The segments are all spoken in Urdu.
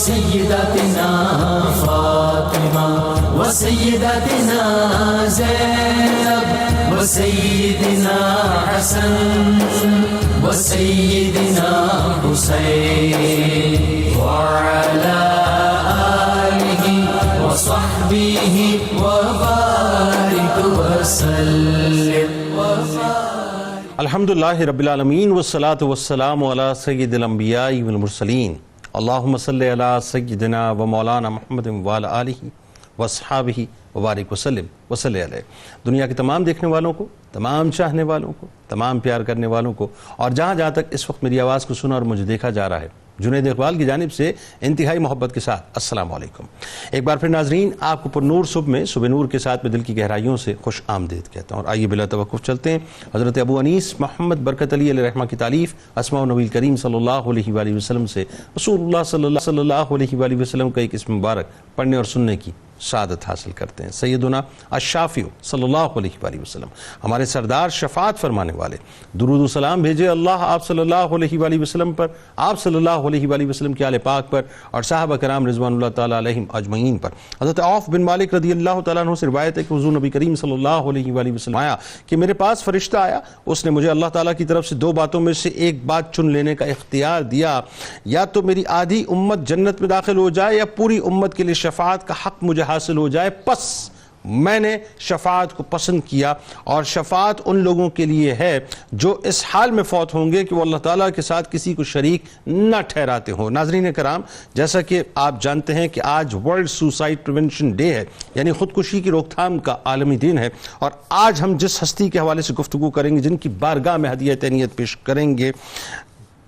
وسيداتنا فاطمة وسيداتنا زينب وسيدنا حسن وسيدنا حسين وعلى آله وصحبه وبارك وسلم الحمدللہ رب العالمین والصلاة والسلام علی سید الانبیاء والمرسلین اللہم صلی علی سیدنا و مولانا محمد وعلی آلہ واصحابہ وبارک وسلم وصلی علیہ۔ دنیا کے تمام دیکھنے والوں کو، تمام چاہنے والوں کو، تمام پیار کرنے والوں کو، اور جہاں جہاں تک اس وقت میری آواز کو سنا اور مجھے دیکھا جا رہا ہے، جنید اقبال کی جانب سے انتہائی محبت کے ساتھ السلام علیکم۔ ایک بار پھر ناظرین، آپ کو پر نور صبح میں صبح نور کے ساتھ میں دل کی گہرائیوں سے خوش آمدید کہتا ہوں، اور آئیے بلا توقف چلتے ہیں حضرت ابو انیس محمد برکت علی علیہ رحمہ کی تالیف اسماء النبی کریم صلی اللہ علیہ وآلہ وسلم سے رسول اللہ صلی اللہ علیہ وآلہ وسلم کا ایک اسم مبارک پڑھنے اور سننے کی سعادت حاصل کرتے ہیں۔ سیدنا الشافع صلی اللہ علیہ وآلہ وسلم، ہمارے سردار شفاعت فرمانے والے، درود و سلام بھیجے اللہ آپ صلی اللہ علیہ وآلہ وسلم پر، آپ صلی اللہ علیہ وآلہ وسلم کے آل پاک پر، اور صحابہ کرام رضوان اللہ تعالیٰ علیہم اجمعین پر۔ حضرت عوف بن مالک رضی اللہ تعالیٰ عنہ سے روایت ہے کہ حضور نبی کریم صلی اللہ علیہ وآلہ وسلم آیا کہ میرے پاس فرشتہ آیا، اس نے مجھے اللہ تعالیٰ کی طرف سے دو باتوں میں سے ایک بات چن لینے کا اختیار دیا، یا تو میری آدھی امت جنت میں داخل ہو جائے یا پوری امت کے لیے شفاعت کا حق مجھے حاصل ہو جائے۔ پس میں نے شفاعت کو پسند کیا، اور شفاعت ان لوگوں کے لیے ہے جو اس حال میں فوت ہوں گے کہ وہ اللہ تعالیٰ کے ساتھ کسی کو شریک نہ ٹھہراتے ہوں۔ ناظرین کرام، جیسا کہ آپ جانتے ہیں کہ آج ورلڈ سوسائڈ پریونشن ڈے ہے، یعنی خودکشی کی روک تھام کا عالمی دن ہے، اور آج ہم جس ہستی کے حوالے سے گفتگو کریں گے، جن کی بارگاہ میں ہدیہ تہنیت پیش کریں گے،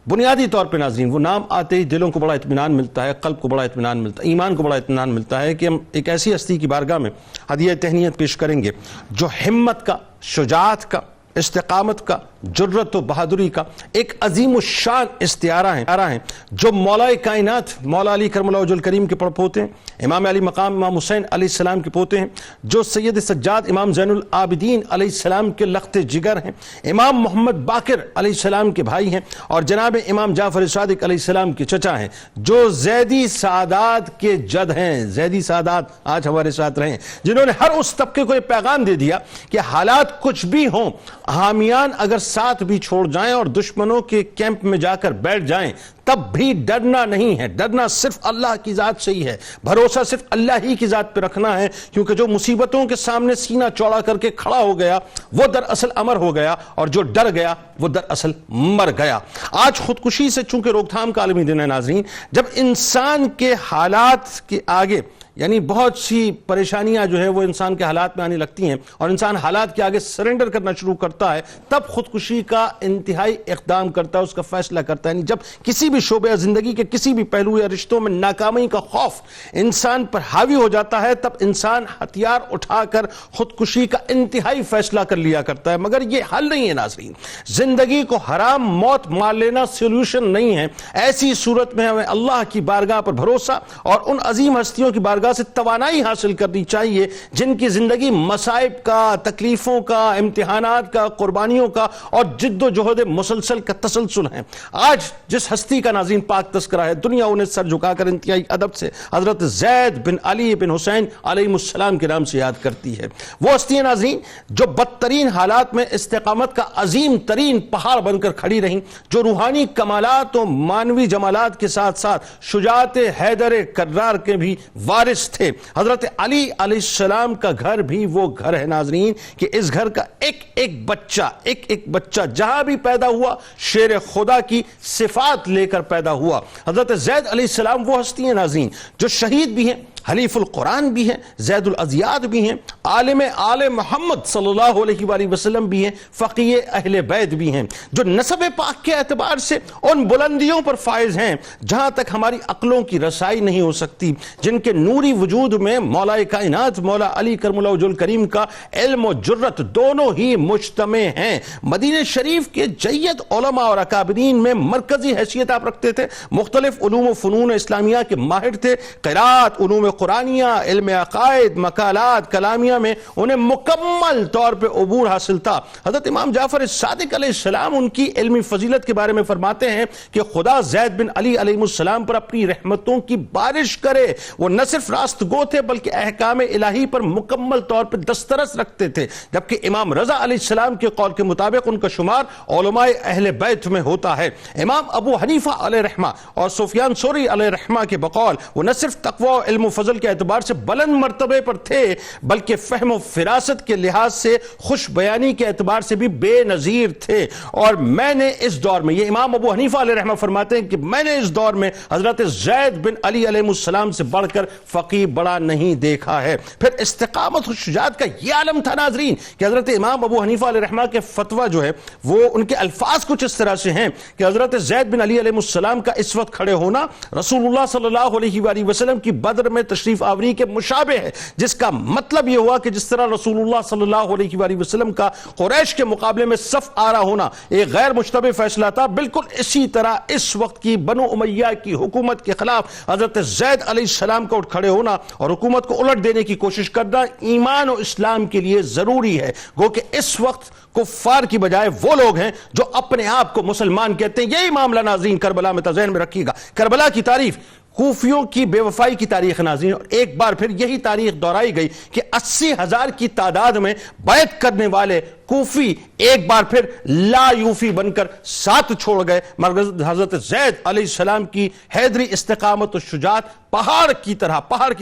بنیادی طور پہ ناظرین وہ نام آتے ہی دلوں کو بڑا اطمینان ملتا ہے، قلب کو بڑا اطمینان ملتا ہے، ایمان کو بڑا اطمینان ملتا ہے کہ ہم ایک ایسی ہستی کی بارگاہ میں ہدیہ تہنیت پیش کریں گے جو ہمت کا، شجاعت کا، استقامت کا، جرت و بہادری کا ایک عظیم الشان استعارہ ہیں، جو مولا کائنات مولا علی کرم اللہ وجہ الکریم کے پڑپوتے ہیں، امام علی مقام امام حسین علیہ السلام کے پوتے ہیں، جو سید سجاد امام زین العابدین علیہ السلام کے لخت جگر ہیں، امام محمد باقر علیہ السلام کے بھائی ہیں، اور جناب امام جعفر صادق علیہ السلام کے چچا ہیں، جو زیدی سادات کے جد ہیں۔ زیدی سادات آج ہمارے ساتھ رہے ہیں، جنہوں نے ہر اس طبقے کو یہ پیغام دے دیا کہ حالات کچھ بھی ہوں، حامیان اگر ساتھ بھی چھوڑ جائیں اور دشمنوں کے کیمپ میں جا کر بیٹھ جائیں، تب بھی ڈرنا نہیں ہے، ڈرنا صرف اللہ کی ذات سے ہی ہے، بھروسہ صرف اللہ ہی کی ذات پہ رکھنا ہے، کیونکہ جو مصیبتوں کے سامنے سینہ چوڑا کر کے کھڑا ہو گیا وہ دراصل امر ہو گیا، اور جو ڈر گیا وہ دراصل مر گیا۔ آج خودکشی سے چونکہ روک تھام کا عالمی دن ہے ناظرین، جب انسان کے حالات کے آگے، یعنی بہت سی پریشانیاں جو ہے وہ انسان کے حالات میں آنے لگتی ہیں اور انسان حالات کے آگے سرنڈر کرنا شروع کرتا ہے، تب خودکشی کا انتہائی اقدام کرتا ہے، اس کا فیصلہ کرتا ہے۔ یعنی جب کسی بھی شعبے زندگی کے کسی بھی پہلو یا رشتوں میں ناکامی کا خوف انسان پر حاوی ہو جاتا ہے، تب انسان ہتھیار اٹھا کر خودکشی کا انتہائی فیصلہ کر لیا کرتا ہے۔ مگر یہ حل نہیں ہے ناظرین، زندگی کو حرام موت مار لینا سولوشن نہیں ہے۔ ایسی صورت میں ہمیں اللہ کی بارگاہ پر بھروسہ اور ان عظیم ہستیوں کی بارگاہ سے توانائی حاصل کرنی چاہیے جن کی زندگی مصائب کا، تکلیفوں کا، امتحانات کا، قربانیوں کا اور جد و جہد مسلسل کا تسلسل ہے۔ آج جس ہستی کا ناظرین پاک تذکرہ ہے، دنیا انہیں سر جھکا کر انتہائی ادب سے حضرت زید بن علی بن حسین علیہ السلام کے نام سے یاد کرتی ہے۔ وہ ہستی ہے ناظرین جو بدترین حالات میں استقامت کا عظیم ترین پہاڑ بن کر کھڑی رہیں، جو روحانی کمالات و مانوی جمالات کے ساتھ ساتھ شجاعت حیدر کرار کے بھی وارث تھے۔ حضرت علی علیہ السلام کا گھر بھی وہ گھر ہے ناظرین کہ اس گھر کا ایک ایک بچہ جہاں بھی پیدا ہوا شیر خدا کی صفات لے کر پیدا ہوا۔ حضرت زید علیہ السلام وہ ہستی ہیں ناظرین جو شہید بھی ہیں، حلیف القرآن بھی ہیں، زید الاضیاد بھی ہیں، عالم آل محمد صلی اللہ علیہ وآلہ وسلم بھی ہیں، فقیہ اہل بیت بھی ہیں، جو نسب پاک کے اعتبار سے ان بلندیوں پر فائز ہیں جہاں تک ہماری عقلوں کی رسائی نہیں ہو سکتی، جن کے نوری وجود میں مولا کائنات مولا علی کرم اللہ وجہ الکریم کا علم و جرت دونوں ہی مجتمع ہیں۔ مدینہ شریف کے جید علماء اور اکابرین میں مرکزی حیثیت آپ رکھتے تھے، مختلف علوم و فنون اسلامیہ کے ماہر تھے، قرات، علوم قرآنیہ، علم عقائد، مقالات، کلامیہ میں انہیں مکمل طور پہ عبور حاصل تھا۔ حضرت امام جعفر صادق علیہ السلام ان کی علمی فضیلت کے بارے میں فرماتے ہیں کہ خدا زید بن علی علیہ السلام پر اپنی رحمتوں کی بارش کرے۔ وہ نہ صرف راست گو تھے بلکہ احکام الہی پر مکمل طور پر دسترس رکھتے تھے، جبکہ امام رضا علیہ السلام کے قول کے مطابق ان کا شمار علماء اہل بیت میں ہوتا ہے۔ امام ابو حنیفہ علیہ رحمہ اور سفیان ثوری علیہ رحمہ کے بقول وہ نہ صرف تقوی و علم و فضل کے اعتبار سے بلند مرتبے پر تھے بلکہ فہم و فراست کے لحاظ سے خوش بیانی کے اعتبار سے بھی بے نظیر تھے۔ اور میں نے اس دور میں، یہ امام ابو حنیفہ علیہ رحمہ فرماتے ہیں کہ میں نے اس دور میں حضرت زید بن علی علیہ السلام سے بڑھ کر فقیہ بڑا نہیں دیکھا ہے۔ پھر استقامت و شجاعت کا یہ عالم تھا ناظرین کہ حضرت امام ابو حنیفہ علیہ رحمہ کے فتویٰ جو ہے وہ ان کے الفاظ کچھ اس طرح سے ہیں کہ حضرت زید بن علی علیہ السلام کا اس وقت کھڑے ہونا رسول اللہ صلی اللہ علیہ وآلہ وسلم کی بدر میں تشریف آوری کے مشابہ ہے، جس کا مطلب یہ ہوا کہ جس طرح رسول اللہ صلی اللہ علیہ وآلہ وسلم کا قریش کے مقابلے میں صف آرا ہونا ایک غیر مشتبہ فیصلہ تھا، بالکل اسی طرح اس وقت کی بنو امیہ کی حکومت کے خلاف حضرت زید علیہ السلام کا اٹھ کھڑے ہونا اور حکومت کو الٹ دینے کی کوشش کرنا ایمان و اسلام کے لیے ضروری ہے۔ گو کہ اس وقت کفار کی بجائے وہ لوگ ہیں جو اپنے آپ کو مسلمان کہتے ہیں۔ یہی معاملہ ناظرین کربلا میں ذہن میں رکھیے گا۔ کربلا کی تعریف کوفیوں کی بے وفائی کی تاریخ ناظرین، اور ایک بار پھر یہی تاریخ دہرائی گئی کہ 80,000 کی تعداد میں بیعت کرنے والے کوفی ایک بار پھر لا یوفی بن کر ساتھ چھوڑ گئے، مگر حضرت زید علیہ السلام کی حیدری استقامت و شجاعت پہاڑ کی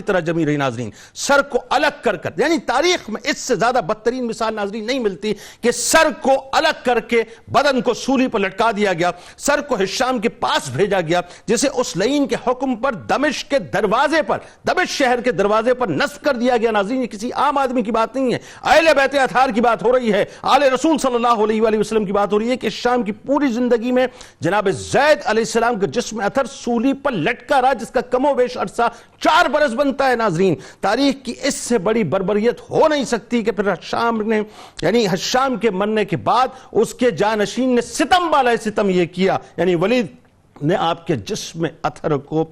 طرح جمی رہی ناظرین۔ سر کو الگ کر کر، یعنی تاریخ میں اس سے زیادہ بدترین مثال ناظرین نہیں ملتی کہ سر کو الگ کر کے بدن کو سولی پر لٹکا دیا گیا، سر کو ہشام کے پاس بھیجا گیا، جسے اس لعین کے حکم پر دمشق کے دروازے پر، دمشق شہر کے دروازے پر نصب کر دیا گیا۔ ناظرین یہ کسی عام آدمی کی بات نہیں ہے، اہل بیت اطہار کی بات ہو رہی ہے، آل رسول صلی اللہ علیہ وآلہ وسلم کی بات ہو رہی ہے کہ شام کی پوری زندگی میں جناب زید علیہ السلام کا جسم اطہر سولی پر لٹکا رہا، جس کا کم و بیش عرصہ 4 برس بنتا ہے۔ ناظرین تاریخ کی اس سے بڑی بربریت ہو نہیں سکتی کہ پھر حشام کے مرنے کے بعد اس کے جانشین نے ستم بالائے ستم یہ کیا، یعنی ولید نے آپ کے جسم اطہر کو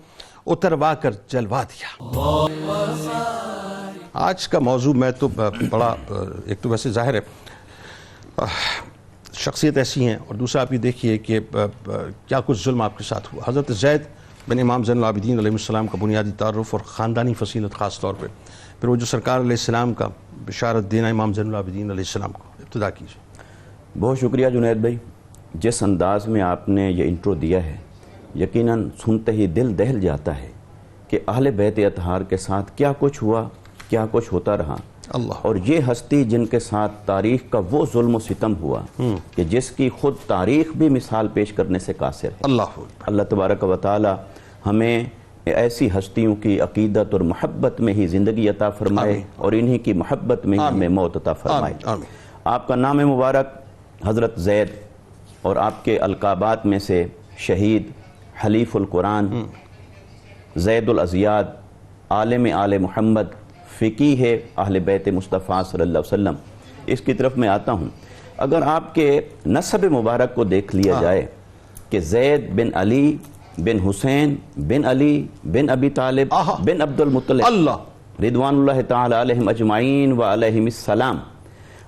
اتروا کر جلوا دیا۔ آج کا موضوع میں تو بڑا، ایک تو ویسے ظاہر ہے شخصیت ایسی ہیں، اور دوسرا آپ یہ دیکھیے کہ کیا کچھ ظلم آپ کے ساتھ ہوا۔ حضرت زید بن امام زین العابدین علیہ السلام کا بنیادی تعارف اور خاندانی فصیلت خاص طور پہ، پھر وہ جو سرکار علیہ السلام کا بشارت دینا امام زین العابدین علیہ السلام کو، ابتدا کیجیے۔ بہت شکریہ جنید بھائی، جس انداز میں آپ نے یہ انٹرو دیا ہے یقیناً سنتے ہی دل دہل جاتا ہے کہ اہل بیت اطہار کے ساتھ کیا کچھ ہوا، کیا کچھ ہوتا رہا، اور یہ ہستی جن کے ساتھ تاریخ کا وہ ظلم و ستم ہوا کہ جس کی خود تاریخ بھی مثال پیش کرنے سے قاصر ہے۔ اللہ تبارک و تعالی ہمیں ایسی ہستیوں کی عقیدت اور محبت میں ہی زندگی عطا فرمائے اور انہی کی محبت میں ہی ہمیں موت عطا فرمائے۔ آپ کا نام مبارک حضرت زید اور آپ کے القابات میں سے شہید، حلیف القرآن، زید الازیاد، عالم آل محمد، فقیہ ہے اہل بیت مصطفیٰ صلی اللہ علیہ وسلم، اس کی طرف میں آتا ہوں۔ اگر آپ کے نسب مبارک کو دیکھ لیا جائے کہ زید بن علی بن حسین بن علی بن ابی طالب بن عبد المطلب رضوان اللہ تعالی علیہم اجمعین و علیہم السلام،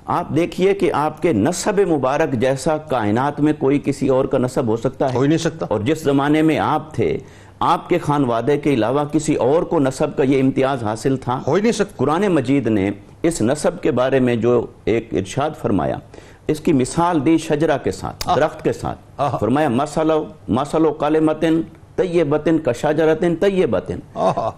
آپ دیکھیے کہ آپ کے نسب مبارک جیسا کائنات میں کوئی کسی اور کا نسب ہو سکتا ہے؟ ہو ہی نہیں سکتا۔ اور جس زمانے میں آپ تھے، آپ کے خانوادے کے علاوہ کسی اور کو نسب کا یہ امتیاز حاصل تھا؟ ہو ہی نہیں سکتا۔ قرآن مجید نے اس نسب کے بارے میں جو ایک ارشاد فرمایا، اس کی مثال دی شجرہ کے ساتھ، درخت کے ساتھ، فرمایا مثل کلمۃ طیبۃ کشجرۃ طیبۃ،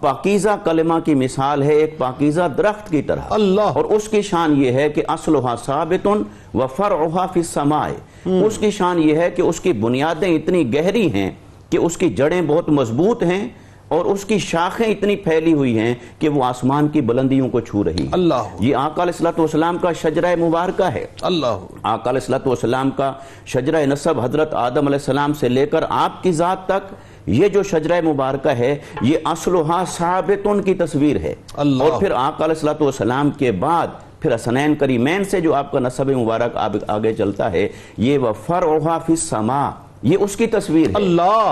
پاکیزہ کلمہ کی مثال ہے ایک پاکیزہ درخت کی طرح، اور اس کی شان یہ ہے کہ اصلھا ثابت وفرعھا فی السماء، اس کی شان یہ ہے کہ اس کی بنیادیں اتنی گہری ہیں کہ اس کی جڑیں بہت مضبوط ہیں اور اس کی شاخیں اتنی پھیلی ہوئی ہیں کہ وہ آسمان کی بلندیوں کو چھو رہی ہیں۔ یہ آقا علیہ السلام کا شجرہ مبارکہ ہے۔ آقا علیہ السلام کا شجرہ نسب حضرت آدم علیہ السلام سے لے کر آپ کی ذات تک، یہ جو شجرہ مبارکہ ہے یہ اصلھا ثابتن کی تصویر ہے۔ اور پھر آقا علیہ السلام کے بعد پھر حسنین کریمین سے جو آپ کا نسب مبارک آگے چلتا ہے، یہ وفرعھا فی السماء، یہ اس کی تصویر ہے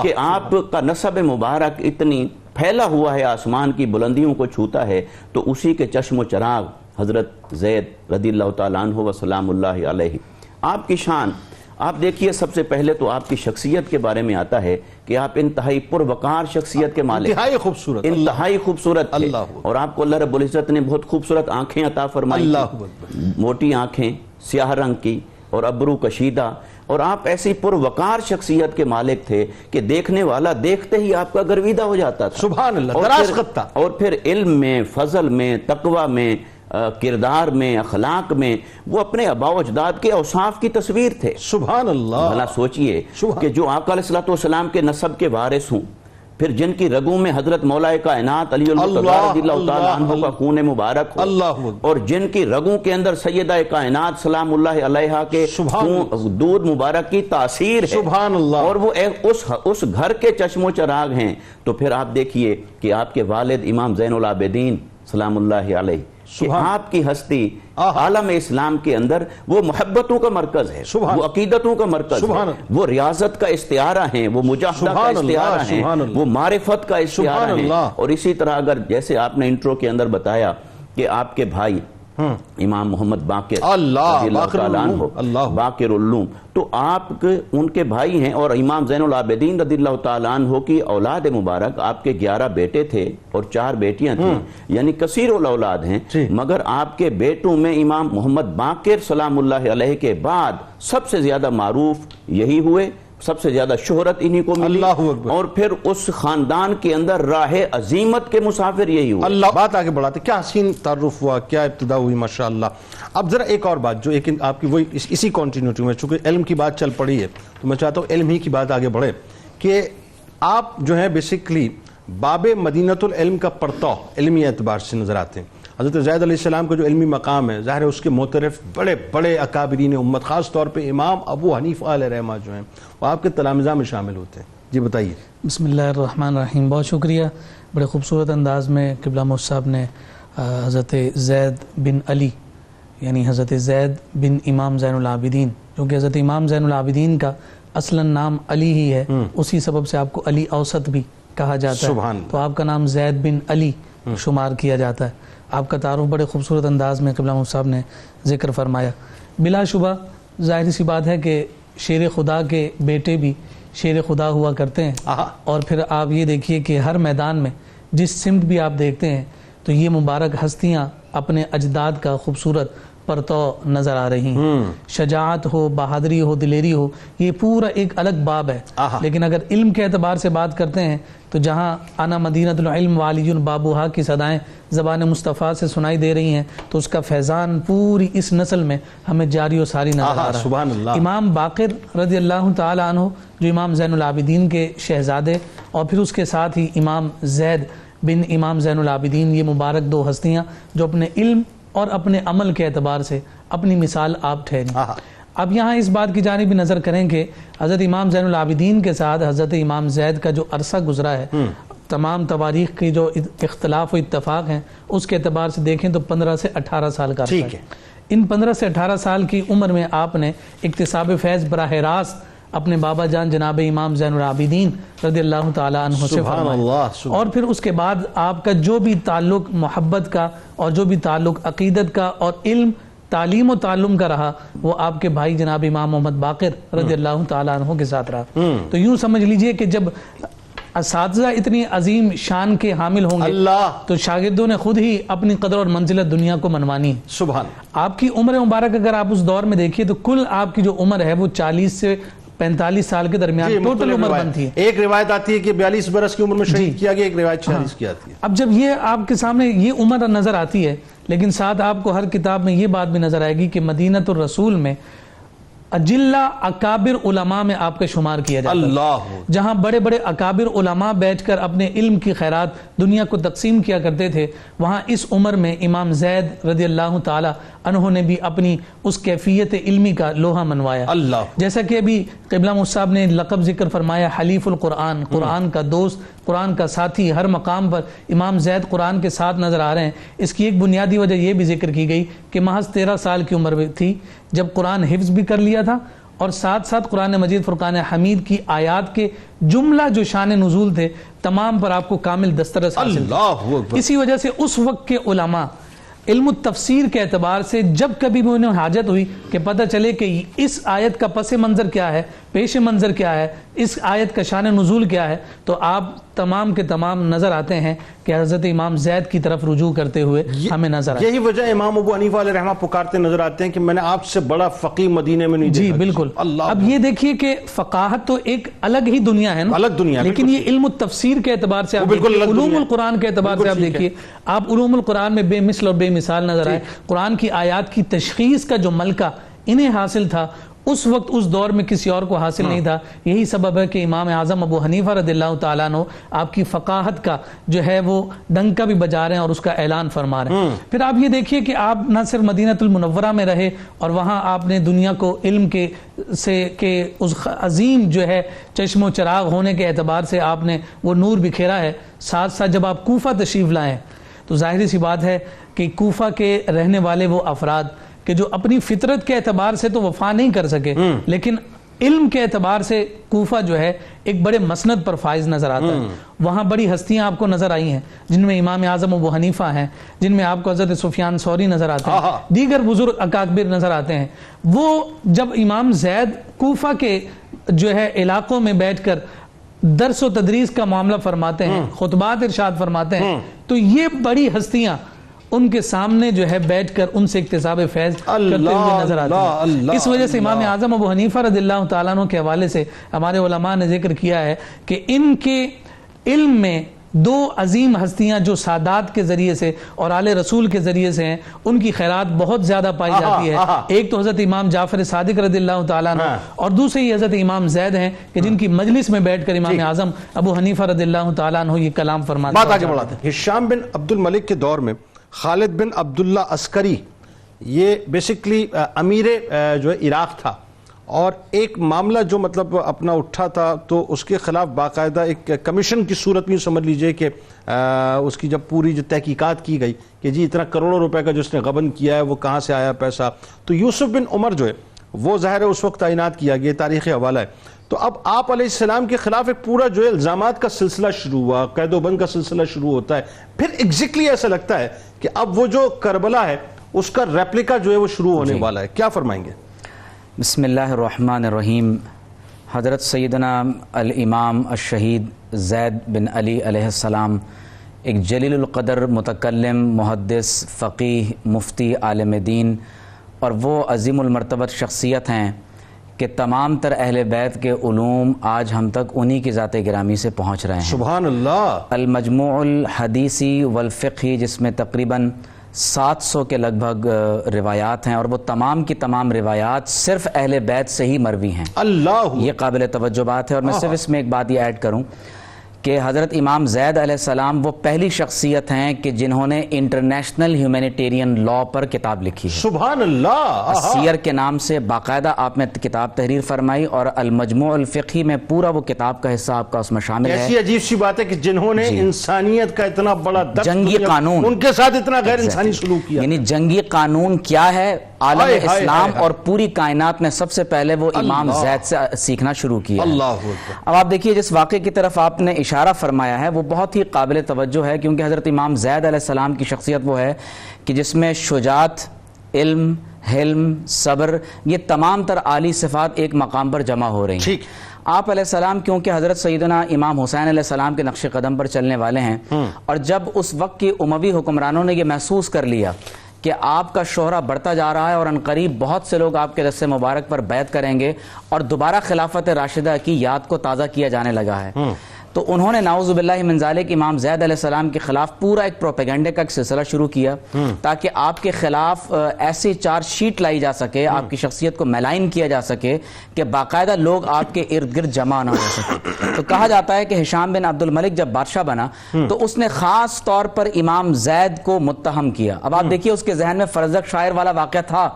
کہ آپ کا نسب مبارک اتنی پھیلا ہوا ہے، آسمان کی بلندیوں کو چھوتا ہے، تو اسی کے چشم و چراغ حضرت زید رضی اللہ تعالیٰ عنہ و سلام اللہ علیہ. آپ کی شان آپ دیکھیے، سب سے پہلے تو آپ کی شخصیت کے بارے میں آتا ہے کہ آپ انتہائی پروقار شخصیت کے مالک، انتہائی خوبصورت، انتہائی خوبصورت تھے. اللہ، اور آپ کو اللہ رب العزت نے بہت خوبصورت آنکھیں عطا فرمائی، اللہ، موٹی آنکھیں سیاہ رنگ کی اور ابرو کشیدہ، اور آپ ایسی پروقار شخصیت کے مالک تھے کہ دیکھنے والا دیکھتے ہی آپ کا گرویدہ ہو جاتا تھا. سبحان اللہ، اور دراز پھر- خط تھا. اور پھر علم میں، فضل میں، تقوی میں، کردار میں، اخلاق میں وہ اپنے آباء و اجداد کے اوصاف کی تصویر تھے. سبحان اللہ. بھلا سوچئے کہ جو آقا علیہ السلام کے نسب کے وارث ہوں، پھر جن کی رگوں میں حضرت مولا کائنات علی المرتضی رضی اللہ تعالیٰ عنہ کا خون مبارک ہو، اللہ، اور جن کی رگوں کے اندر سیدہ کائنات سلام اللہ علیہا کے دودھ مبارک کی تاثیر ہے، سبحان اللہ، اور وہ اس گھر کے چشم و چراغ ہیں. تو پھر آپ دیکھیے کہ آپ کے والد امام زین العابدین سلام اللہ علیہ، کہ آپ کی ہستی عالم اسلام کے اندر وہ محبتوں کا مرکز ہے، وہ عقیدتوں کا مرکز ہے، وہ ریاضت کا استعارہ ہیں، وہ مجاہدہ کا استعارہ ہیں، وہ معرفت کا استعارہ ہیں. اور اسی طرح اگر جیسے آپ نے انٹرو کے اندر بتایا کہ آپ کے بھائی امام محمد باقر رضی اللہ تعالیٰ عنہ، باقر العلوم، تو آپ ان کے بھائی ہیں، اور امام زین العابدین رضی اللہ تعالیٰ عنہ کی اولاد مبارک آپ کے 11 بیٹے تھے اور 4 بیٹیاں تھیں، یعنی کثیر الاولاد ہیں. مگر آپ کے بیٹوں میں امام محمد باقر سلام اللہ علیہ کے بعد سب سے زیادہ معروف یہی ہوئے، سب سے زیادہ شہرت انہی کو ملی، اور پھر اس خاندان کے اندر راہ عظیمت کے مسافر یہی ہوئے. اللہ. بات آگے بڑھاتے، کیا حسین تعارف ہوا، کیا ابتدا ہوئی، ماشاءاللہ. اب ذرا ایک اور بات جو آپ کی وہی اسی کنٹینیوٹی میں، چونکہ علم کی بات چل پڑی ہے تو میں چاہتا ہوں علم ہی کی بات آگے بڑھے، کہ آپ جو ہیں بیسیکلی باب مدینۃ العلم کا پرتو علمی اعتبار سے نظر آتے ہیں. حضرت زید علیہ السلام کا جو علمی مقام ہے، ظاہر ہے اس کے معترف بڑے بڑے اکابرین امت، خاص طور پہ امام ابو حنیفہ علیہ رحمہ جو ہیں وہ آپ کے تلامذہ میں شامل ہوتے ہیں. جی بتائیے. بسم اللہ الرحمن الرحیم. بہت شکریہ. بڑے خوبصورت انداز میں قبلہ موت صاحب نے حضرت زید بن علی یعنی حضرت زید بن امام زین العابدین، کیونکہ حضرت امام زین العابدین کا اصلاً نام علی ہی ہے، اسی سبب سے آپ کو علی اوسط بھی کہا جاتا ہے، تو آپ کا نام زید بن علی شمار کیا جاتا ہے. آپ کا تعارف بڑے خوبصورت انداز میں قبلہ موت صاحب نے ذکر فرمایا. بلا شبہ ظاہر سی بات ہے کہ شیر خدا کے بیٹے بھی شیر خدا ہوا کرتے ہیں، اور پھر آپ یہ دیکھیے کہ ہر میدان میں جس سمت بھی آپ دیکھتے ہیں تو یہ مبارک ہستیاں اپنے اجداد کا خوبصورت پرتو نظر آ رہی ہیں. شجاعت ہو، بہادری ہو، دلیری ہو، یہ پورا ایک الگ باب ہے. لیکن اگر علم کے اعتبار سے بات کرتے ہیں تو جہاں انا مدینۃ العلم والی بابوہا کی صدائیں زبان مصطفیٰ سے سنائی دے رہی ہیں تو اس کا فیضان پوری اس نسل میں ہمیں جاری و ساری نظر آ رہا ہے. امام باقر رضی اللہ تعالیٰ عنہ جو امام زین العابدین کے شہزادے، اور پھر اس کے ساتھ ہی امام زید بن امام زین العابدین، یہ مبارک 2 ہستیاں جو اپنے علم اور اپنے عمل کے اعتبار سے اپنی مثال آپ ٹھہری. اب یہاں اس بات کی جانب بھی نظر کریں کہ حضرت امام زین العابدین کے ساتھ حضرت امام زید کا جو عرصہ گزرا ہے، تمام تواریخ کی جو اختلاف و اتفاق ہیں اس کے اعتبار سے دیکھیں تو 15 سے 18 سال کا عرصہ ہے. ان 15 سے 18 سال کی عمر میں آپ نے اکتساب فیض براہ راست اپنے بابا جان جناب امام زین العابدین رضی اللہ تعالیٰ عنہ سے فرمایا، اور پھر اس کے بعد آپ کا جو بھی تعلق محبت کا اور جو بھی تعلق عقیدت کا اور علم تعلیم و تعلم کا رہا وہ آپ کے بھائی جناب امام محمد باقر رضی اللہ تعالیٰ عنہ کے ساتھ رہا. تو یوں سمجھ لیجئے کہ جب اساتذہ اتنی عظیم شان کے حامل ہوں گے تو شاگردوں نے خود ہی اپنی قدر اور منزلت دنیا کو منوانی. سبحان. آپ کی عمر مبارک اگر آپ اس دور میں دیکھیے تو کل آپ کی جو عمر ہے وہ 40 سے 45 سال کے درمیان ٹوٹل عمر بنتی ہے. ایک روایت آتی ہے کہ 42 برس کی عمر میں شہید کیا گیا، ایک روایت 46 کی آتی ہے. اب جب یہ آپ کے سامنے یہ عمر نظر آتی ہے، لیکن ساتھ آپ کو ہر کتاب میں یہ بات بھی نظر آئے گی کہ مدینۃ الرسول میں اجلہ اکابر علماء میں آپ کا شمار کیا جاتا ہے، جہاں بڑے بڑے اکابر علماء بیٹھ کر اپنے علم کی خیرات دنیا کو تقسیم کیا کرتے تھے، وہاں اس عمر میں امام زید رضی اللہ تعالی عنہ نے بھی اپنی اس کیفیت علمی کا لوہا منوایا. جیسا کہ ابھی قبلہ مصعب نے لقب ذکر فرمایا حلیف القرآن، قرآن کا دوست، قرآن کا ساتھی، ہر مقام پر امام زید قرآن کے ساتھ نظر آ رہے ہیں. اس کی ایک بنیادی وجہ یہ بھی ذکر کی گئی کہ محض 13 سال کی عمر تھی جب قرآن حفظ بھی کر لیا تھا اور ساتھ ساتھ قرآن مجید فرقان حمید کی آیات کے جملہ جو شان نزول تھے تمام پر آپ کو کامل دسترس حاصل تھا۔ اللہ اکبر۔ اسی وجہ سے اس وقت کے علماء علم التفسیر کے اعتبار سے جب کبھی بھی انہیں حاجت ہوئی کہ پتہ چلے کہ اس آیت کا پس منظر کیا ہے، پیش منظر کیا ہے، اس آیت کا شان نزول کیا ہے، تو آپ تمام کے تمام نظر آتے ہیں کہ حضرت امام زید کی طرف رجوع کرتے ہوئے ہمیں نظر آتے ہیں۔ یہی وجہ امام ابو حنیفہ علیہ رحمہ پکارتے نظر آتے ہیں کہ میں نے آپ سے بڑا فقیہ مدینے میں نہیں دیکھا۔ جی بالکل۔ اللہ اب یہ دیکھیے کہ فقاہت تو ایک الگ ہی دنیا ہے نا، الگ دنیا، لیکن یہ علم التفسیر کے اعتبار سے آپ بالکل دیکھیے، الگ علوم دنیا ہے۔ القرآن کے اعتبار سے آپ بالکل ٹھیک ہے۔ دیکھیے، آپ علوم القرآن میں بے مثل اور بے مثال نظر آئے۔ قرآن کی آیات کی تشخیص کا جو ملکہ انہیں حاصل تھا اس وقت اس دور میں کسی اور کو حاصل نہیں تھا۔ یہی سبب ہے کہ امام اعظم ابو حنیفہ رضی اللہ تعالیٰ عنہ آپ کی فقاہت کا جو ہے وہ ڈنکا بھی بجا رہے ہیں اور اس کا اعلان فرما رہے ہیں۔ پھر آپ یہ دیکھیے کہ آپ نہ صرف مدینہ المنورہ میں رہے اور وہاں آپ نے دنیا کو علم کے اس عظیم جو ہے چشم و چراغ ہونے کے اعتبار سے آپ نے وہ نور بکھیرا ہے، ساتھ ساتھ جب آپ کوفہ تشریف لائیں تو ظاہری سی بات ہے کہ کوفہ کے رہنے والے وہ افراد کہ جو اپنی فطرت کے اعتبار سے تو وفا نہیں کر سکے لیکن علم کے اعتبار سے کوفہ جو ہے ایک بڑے مسند پر فائز نظر آتا ہے۔ وہاں بڑی ہستیاں آپ کو نظر آئی ہیں جن میں امام اعظم ابو حنیفہ ہیں، جن میں آپ کو حضرت سفیان ثوری نظر آتے ہیں، دیگر بزرگ اکابر نظر آتے ہیں۔ وہ جب امام زید کوفہ کے جو ہے علاقوں میں بیٹھ کر درس و تدریس کا معاملہ فرماتے ہیں، خطبات ارشاد فرماتے ہیں، تو یہ بڑی ہستیاں ان کے سامنے جو ہے بیٹھ کر ان سے اکتساب فیض کرتے ہوئے نظر آتے ہیں۔ اس وجہ سے امام اعظم ابو حنیفہ رضی اللہ تعالیٰ عنہ کے حوالے سے ہمارے علماء نے ذکر کیا ہے کہ ان کے علم میں دو عظیم ہستیاں جو سادات کے ذریعے سے اور آل رسول کے ذریعے سے ہیں، ان کی خیرات بہت زیادہ پائی جاتی ہے۔ ایک تو حضرت امام جعفر صادق رضی اللہ تعالیٰ عنہ اور دوسرے ہی حضرت امام زید ہیں کہ جن کی مجلس میں بیٹھ کر امام اعظم ابو حنیفہ رضی اللہ تعالیٰ عنہ یہ کلام فرماتے ہیں۔ بات آگے بڑھاتے ہیں۔ ہشام بن عبد الملک کے دور میں خالد بن عبداللہ عسکری یہ بیسکلی امیر جو ہے عراق تھا، اور ایک معاملہ جو مطلب اپنا اٹھا تھا تو اس کے خلاف باقاعدہ ایک کمیشن کی صورت میں سمجھ لیجئے کہ اس کی جب پوری جو تحقیقات کی گئی کہ جی اتنا کروڑوں روپے کا جو اس نے غبن کیا ہے وہ کہاں سے آیا پیسہ، تو یوسف بن عمر جو ہے وہ ظاہر ہے اس وقت تعینات کیا گیا، تاریخی حوالہ ہے۔ تو اب آپ علیہ السلام کے خلاف ایک پورا جو ہے الزامات کا سلسلہ شروع ہوا، قید و بند کا سلسلہ شروع ہوتا ہے، پھر ایگزیکٹلی ایسا لگتا ہے کہ اب وہ جو کربلا ہے اس کا ریپلیکا جو ہے وہ شروع ہونے والا ہے۔ کیا فرمائیں گے؟ بسم اللہ الرحمن الرحیم۔ حضرت سیدنا الامام الشہید زید بن علی علیہ السلام ایک جلیل القدر متکلم، محدث، فقیہ، مفتی، عالم دین اور وہ عظیم المرتبت شخصیت ہیں کہ تمام تر اہل بیت کے علوم آج ہم تک انہی کی ذات گرامی سے پہنچ رہے ہیں۔ سبحان اللہ۔ المجموع الحدیثی والفقہی جس میں تقریباً 700 کے لگ بھگ روایات ہیں، اور وہ تمام کی تمام روایات صرف اہل بیت سے ہی مروی ہیں۔ اللہ، یہ قابل توجہ بات ہے۔ اور میں صرف اس میں ایک بات یہ ایڈ کروں کہ حضرت امام زید علیہ السلام وہ پہلی شخصیت ہیں کہ جنہوں نے انٹرنیشنل ہیومینیٹیرین لاء پر کتاب لکھی ہے۔ سبحان اللہ۔ سیر کے نام سے باقاعدہ آپ نے کتاب تحریر فرمائی، اور المجموع الفقہی میں پورا وہ کتاب کا حصہ آپ کا اس میں شامل ہے۔ ایسی عجیب سی بات ہے کہ جنہوں نے انسانیت کا اتنا بڑا جنگی قانون، ان کے ساتھ اتنا غیر انسانی سلوک کیا، یعنی جنگی قانون کیا ہے عالم اسلام اور پوری کائنات میں سب سے پہلے وہ امام زید سے سیکھنا شروع کیا۔ اللہ اکبر۔ اب آپ دیکھیے جس واقعے کی طرف آپ نے اشارہ فرمایا ہے وہ بہت ہی قابل توجہ ہے، کیونکہ حضرت امام زید علیہ السلام کی شخصیت وہ ہے کہ جس میں شجاعت، علم، حلم، صبر، یہ تمام تر عالی صفات ایک مقام پر جمع ہو رہی ہیں۔ ٹھیک۔ آپ علیہ السلام کیونکہ حضرت سیدنا امام حسین علیہ السلام کے نقش قدم پر چلنے والے ہیں، اور جب اس وقت کی اموی حکمرانوں نے یہ محسوس کر لیا کہ آپ کا شہرہ بڑھتا جا رہا ہے اور عنقریب بہت سے لوگ آپ کے دست مبارک پر بیعت کریں گے اور دوبارہ خلافت راشدہ کی یاد کو تازہ کیا جانے لگا ہے، تو انہوں نے نعوذ باللہ من ذالک امام زید علیہ السلام کے خلاف پورا ایک پروپیگنڈے کا ایک سلسلہ شروع کیا تاکہ آپ کے خلاف ایسی چارج شیٹ لائی جا سکے، آپ کی شخصیت کو میلائن کیا جا سکے کہ باقاعدہ لوگ آپ کے ارد گرد جمع نہ ہو سکے۔ تو کہا جاتا ہے کہ ہشام بن عبد الملک جب بادشاہ بنا تو اس نے خاص طور پر امام زید کو متہم کیا۔ اب آپ دیکھیے اس کے ذہن میں فرزدق شاعر والا واقعہ تھا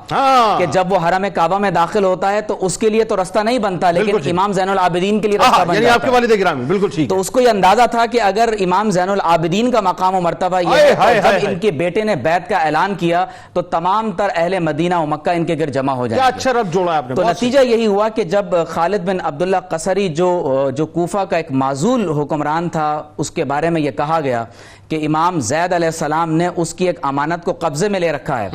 کہ جب وہ حرم کعبہ میں داخل ہوتا ہے تو اس کے لیے تو رستہ نہیں بنتا، لیکن امام زین العابدین کے لیے رستہ بن یعنی جاتا آپ کے والد گرامی، بالکل ٹھیک۔ تو اس کو یہ اندازہ تھا کہ اگر امام زین العابدین کا مقام و مرتبہ یہ ہے تو جب ان کے بیٹے نے بیعت کا اعلان کیا تو تمام تر اہل مدینہ و مکہ ان کے گھر جمع ہو جائیں گے. اچھا رب جوڑا آپ نے. تو نتیجہ یہی ہوا کہ جب خالد بن عبداللہ قصری جو کوفہ کا ایک معزول حکمران تھا اس کے بارے میں یہ کہا گیا کہ امام زید علیہ السلام نے اس کی ایک امانت کو قبضے میں لے رکھا ہے,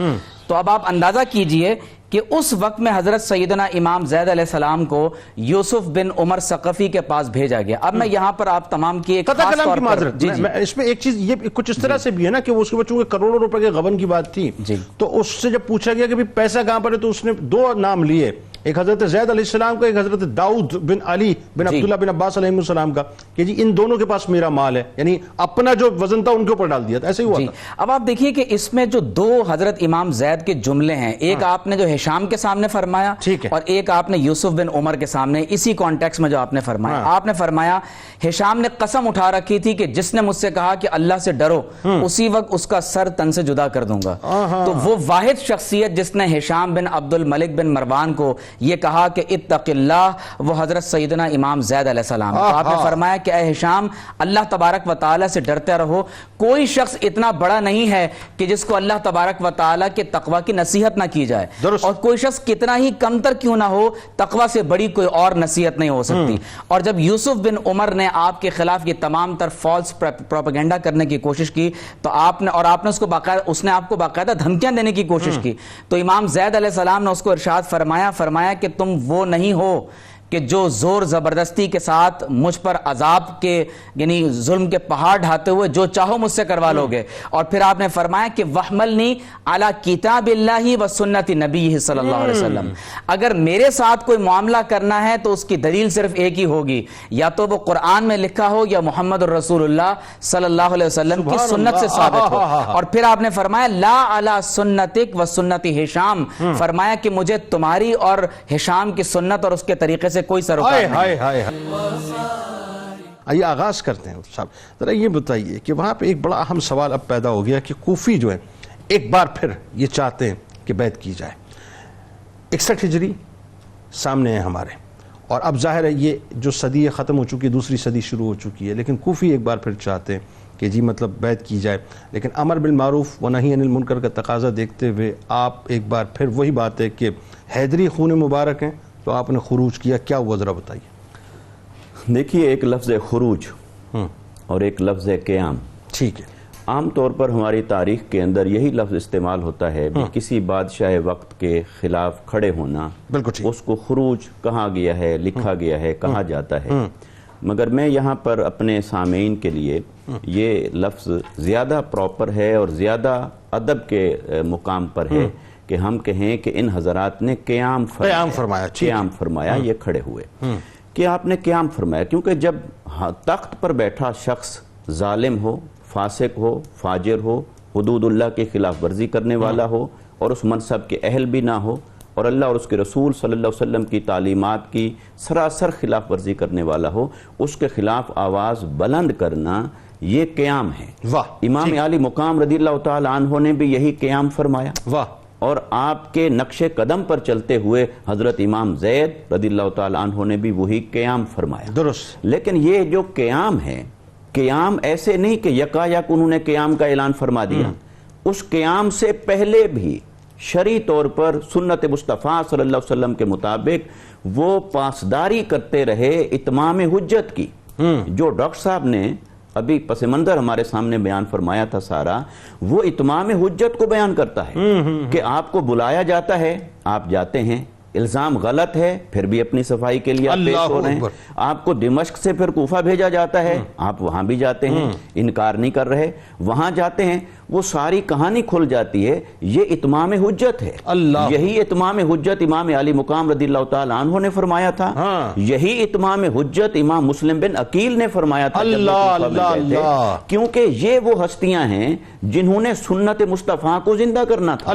تو اب آپ اندازہ کیجئے کہ اس وقت میں حضرت سیدنا امام زید علیہ السلام کو یوسف بن عمر ثقفی کے پاس بھیجا گیا. اب میں یہاں پر آپ تمام کی ایک خاص طور پر اس میں ایک چیز یہ کچھ اس طرح سے بھی ہے نا کہ اس کے بچوں کے کروڑوں روپے کے غبن کی بات تھی, تو اس سے جب پوچھا گیا کہ پیسہ کہاں پر ہے تو اس نے دو نام لیے, ایک حضرت زید علیہ السلام کا, ایک حضرت داؤد بن علی بن عبداللہ بن عباس علیہ السلام کا, کہ جی ان دونوں کے پاس میرا مال ہے, یعنی اپنا جو وزن تھا ان کے اوپر ڈال دیا تھا. ایسے ہی ہوا تھا. اب آپ دیکھیے کہ اس میں جو دو حضرت امام زید کے جملے ہیں, ایک آپ نے جو ہشام کے سامنے فرمایا اور ایک آپ نے یوسف بن عمر کے سامنے, اسی کانٹیکس میں جو آپ نے فرمایا, آپ نے فرمایا ہشام نے قسم اٹھا رکھی تھی کہ جس نے مجھ سے کہا کہ اللہ سے ڈرو اسی وقت اس کا سر تن سے جدا کر دوں گا. تو وہ واحد شخصیت جس نے ہشام بن عبد الملک بن مروان کو یہ کہا کہ اتق اللہ, وہ حضرت سیدنا امام زید علیہ السلام. تو آپ نے فرمایا کہ اے ہشام اللہ تبارک و تعالی سے ڈرتے رہو, کوئی شخص اتنا بڑا نہیں ہے کہ جس کو اللہ تبارک و تعالی کے تقوی کی نصیحت نہ کی جائے, اور کوئی شخص کتنا ہی کمتر کیوں نہ ہو تقوی سے بڑی کوئی اور نصیحت نہیں ہو سکتی. اور جب یوسف بن عمر نے آپ کے خلاف یہ تمام تر فالس پروپیگنڈا کرنے کی کوشش کی تو آپ نے اس نے آپ کو باقاعدہ دھمکیاں دینے کی کوشش کی, تو امام زید علیہ السلام نے اس کو ارشاد فرمایا کہ تم وہ نہیں ہو کہ جو زور زبردستی کے ساتھ مجھ پر عذاب کے یعنی ظلم کے پہاڑ ڈھاتے ہوئے جو چاہو مجھ سے کروا لوگے. اور پھر آپ نے فرمایا کہ وحملنی علی کتاب اللہ و سنت نبی صلی اللہ علیہ وسلم, اگر میرے ساتھ کوئی معاملہ کرنا ہے تو اس کی دلیل صرف ایک ہی ہوگی, یا تو وہ قرآن میں لکھا ہو یا محمد الرسول اللہ صلی اللہ علیہ وسلم کی سنت سے ثابت ہو. اور پھر آپ نے فرمایا لا علی سنتک و سنت ہشام, فرمایا کہ مجھے تمہاری اور ہشام کی سنت اور اس کے طریقے سے کوئی سروکار نہیں. آئیے آغاز کرتے ہیں صاحب, ذرا یہ بتائیے کہ وہاں پہ ایک بڑا اہم سوال اب پیدا ہو گیا کہ کوفی جو ہیں ایک بار پھر یہ چاہتے ہیں کہ بیعت کی جائے. 61 ہجری سامنے ہے ہمارے, اور اب ظاہر ہے یہ جو صدی ختم ہو چکی ہے, دوسری صدی شروع ہو چکی ہے, لیکن کوفی ایک بار پھر چاہتے ہیں کہ جی مطلب بیعت کی جائے. لیکن امر بالمعروف و نہی عن المنکر کا تقاضا دیکھتے ہوئے آپ ایک بار پھر وہی بات ہے کہ حیدری خون مبارک ہیں, تو آپ نے خروج کیا, کیا ہوا ذرا بتائیے. دیکھیے ایک لفظ خروج اور ایک لفظ قیام, ٹھیک ہے, عام طور پر ہماری تاریخ کے اندر یہی لفظ استعمال ہوتا ہے, کسی بادشاہ وقت کے خلاف کھڑے ہونا, اس کو خروج کہا گیا ہے, لکھا گیا ہے, کہا جاتا ہے. مگر میں یہاں پر اپنے سامعین کے لیے یہ لفظ زیادہ پراپر ہے اور زیادہ ادب کے مقام پر ہے کہ ہم کہیں کہ ان حضرات نے قیام فرمایا, یہ کھڑے ہوئے کہ آپ نے قیام فرمایا, کیونکہ جب تخت پر بیٹھا شخص ظالم ہو, فاسق ہو, فاجر ہو, حدود اللہ کے خلاف ورزی کرنے والا ہو اور اس منصب کے اہل بھی نہ ہو, اور اللہ اور اس کے رسول صلی اللہ علیہ وسلم کی تعلیمات کی سراسر خلاف ورزی کرنے والا ہو, اس کے خلاف آواز بلند کرنا یہ قیام ہے. امام علی مقام رضی اللہ تعالی عنہ نے بھی یہی قیام فرمایا, اور آپ کے نقش قدم پر چلتے ہوئے حضرت امام زید رضی اللہ تعالی عنہ نے بھی وہی قیام فرمایا. درست. لیکن یہ جو قیام ہے, قیام ایسے نہیں کہ یکا یک انہوں نے قیام کا اعلان فرما دیا, اس قیام سے پہلے بھی شرعی طور پر سنت مصطفیٰ صلی اللہ علیہ وسلم کے مطابق وہ پاسداری کرتے رہے اتمام حجت کی, جو ڈاکٹر صاحب نے ابھی پس منظر ہمارے سامنے بیان فرمایا تھا سارا, وہ اتمام حجت کو بیان کرتا ہے کہ آپ کو بلایا جاتا ہے, آپ جاتے ہیں, الزام غلط ہے پھر بھی اپنی صفائی کے لیے آپ پیش ہو رہے ہیں, آپ کو دمشق سے پھر کوفہ بھیجا جاتا ہے, آپ وہاں بھی جاتے ہیں, انکار نہیں کر رہے, وہاں جاتے ہیں, وہ ساری کہانی کھل جاتی ہے. یہ اتمام حجت ہے. یہی اتمام حجت امام علی مقام رضی اللہ تعالی عنہ نے فرمایا تھا, یہی اتمام حجت امام مسلم بن عقیل نے فرمایا تھا, کیونکہ یہ وہ ہستیاں ہیں جنہوں نے سنت مصطفیٰ کو زندہ کرنا تھا,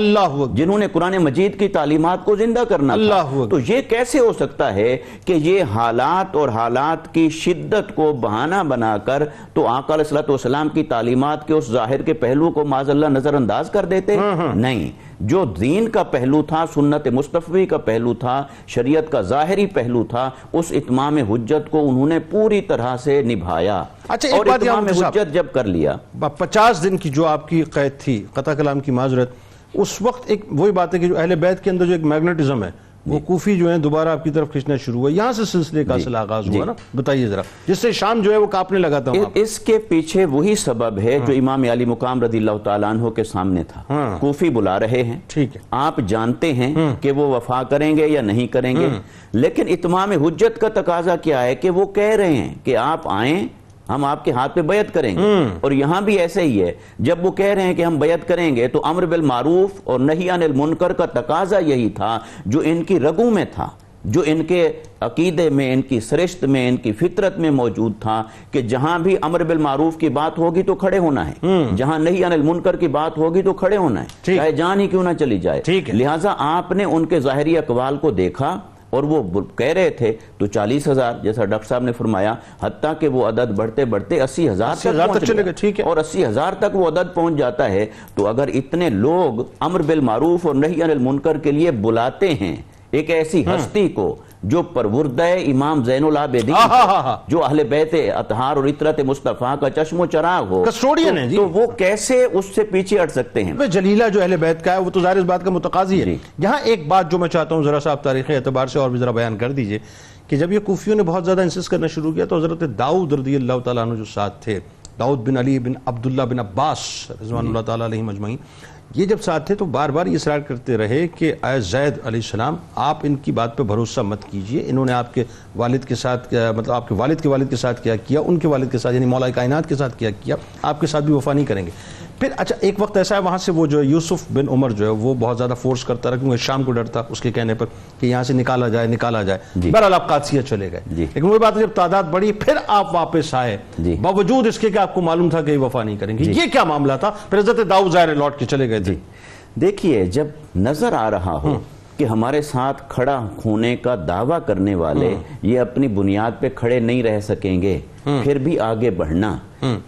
جنہوں نے قرآن مجید کی تعلیمات کو زندہ کرنا تھا. تو یہ کیسے ہو سکتا ہے کہ یہ حالات اور حالات کی شدت کو بہانہ بنا کر تو آقا علیہ الصلوۃ والسلام کی تعلیمات کے اس ظاہر کے پہلو کو معاذ اللہ نظر انداز کر دیتے؟ نہیں، جو دین کا پہلو تھا، سنت مصطفی کا پہلو تھا، شریعت کا ظاہری پہلو تھا، اس اتمام حجت کو انہوں نے پوری طرح سے نبھایا۔ اچھا، ایک اور بات اتمام یہاں حجت جب کر لیا، 50 دن کی جو آپ کی قید تھی، قطع کلام کی معذرت، اس وقت ایک وہی بات ہے کہ جو اہل بیت کے اندر جو ایک میگنیٹزم ہے وہ کوفی جو ہیں دوبارہ آپ کی طرف کھینچنا شروع ہوا، یہاں سے سلسلے کا اصل آغاز ہوا نا، بتائیے ذرا، جس سے شام جو ہے وہ کانپنے لگا تھا وہاں۔ اس کے پیچھے وہی سبب ہے جو امام علی مقام رضی اللہ تعالیٰ عنہ کے سامنے تھا۔ کوفی بلا رہے ہیں، ٹھیک ہے، آپ جانتے ہیں کہ وہ وفا کریں گے یا نہیں کریں گے، لیکن اتمام حجت کا تقاضا کیا ہے کہ وہ کہہ رہے ہیں کہ آپ آئیں، ہم آپ کے ہاتھ پہ بیعت کریں گے۔ اور یہاں بھی ایسے ہی ہے، جب وہ کہہ رہے ہیں کہ ہم بیعت کریں گے تو امر بالمعروف اور نہی عن المنکر کا تقاضا یہی تھا جو ان کی رگوں میں تھا، جو ان کے عقیدے میں، ان کی سرشت میں، ان کی فطرت میں موجود تھا کہ جہاں بھی امر بالمعروف کی بات ہوگی تو کھڑے ہونا ہے، جہاں نہی عن المنکر کی بات ہوگی تو کھڑے ہونا ہے، چاہے جان ہی کیوں نہ چلی جائے۔ لہٰذا آپ نے ان کے ظاہری اقوال کو دیکھا اور وہ کہہ رہے تھے تو 40,000 جیسا ڈاکٹر صاحب نے فرمایا، حتیٰ کہ وہ عدد بڑھتے بڑھتے 80,000 تک چلے گئے، اور 80,000 تک وہ عدد پہنچ جاتا ہے۔ تو اگر اتنے لوگ امر بالمعروف اور نہی عن المنکر کے لیے بلاتے ہیں ایک ایسی ہستی کو جو پروردہ امام زین العابدین، جو اہل بیت اطہار اور عطرت مصطفیٰ کا چشم و چراغ ہو، کسٹوڈین ہے، تو وہ کیسے اس سے پیچھے ہٹ سکتے ہیں؟ جلیلہ جو اہل بیت کا ہے وہ تو ظاہر اس بات کا متقاضی ہے۔ یہاں ایک بات جو میں چاہتا ہوں ذرا سا آپ تاریخی اعتبار سے اور بھی ذرا بیان کر دیجئے کہ جب یہ کوفیوں نے بہت زیادہ انسسٹ کرنا شروع کیا تو حضرت داؤد رضی اللہ تعالیٰ عنہ جو ساتھ تھے، داؤد بن علی بن عبداللہ بن عباس رضوان اللہ تعالیٰ علیہ مجمعین، یہ جب ساتھ تھے تو بار بار یہ اصرار کرتے رہے کہ اے زید علیہ السلام آپ ان کی بات پہ بھروسہ مت کیجئے، انہوں نے آپ کے والد کے ساتھ مطلب آپ کے والد کے ساتھ کیا کیا، ان کے والد کے ساتھ یعنی مولا کائنات کے ساتھ کیا کیا، آپ کے ساتھ بھی وفا نہیں کریں گے۔ پھر اچھا ایک وقت ایسا ہے وہاں سے وہ جو یوسف بن عمر جو ہے وہ بہت زیادہ فورس کرتا رہا کیونکہ شام کو ڈرتا اس کے کہنے پر کہ یہاں سے نکالا جائے، بہرحال آپ قادسیہ چلے گئے، لیکن وہ بات جب تعداد بڑھی پھر آپ واپس آئے باوجود اس کے کہ آپ کو معلوم تھا کہ یہ وفا نہیں کریں گے، یہ کیا معاملہ تھا؟ پھر حضرت داؤد ظاہر لوٹ کے چلے گئے تھے۔ دیکھیے، جب نظر آ رہا ہو کہ ہمارے ساتھ کھڑا ہونے کا دعویٰ کرنے والے یہ اپنی بنیاد پہ کھڑے نہیں رہ سکیں گے، پھر بھی آگے بڑھنا،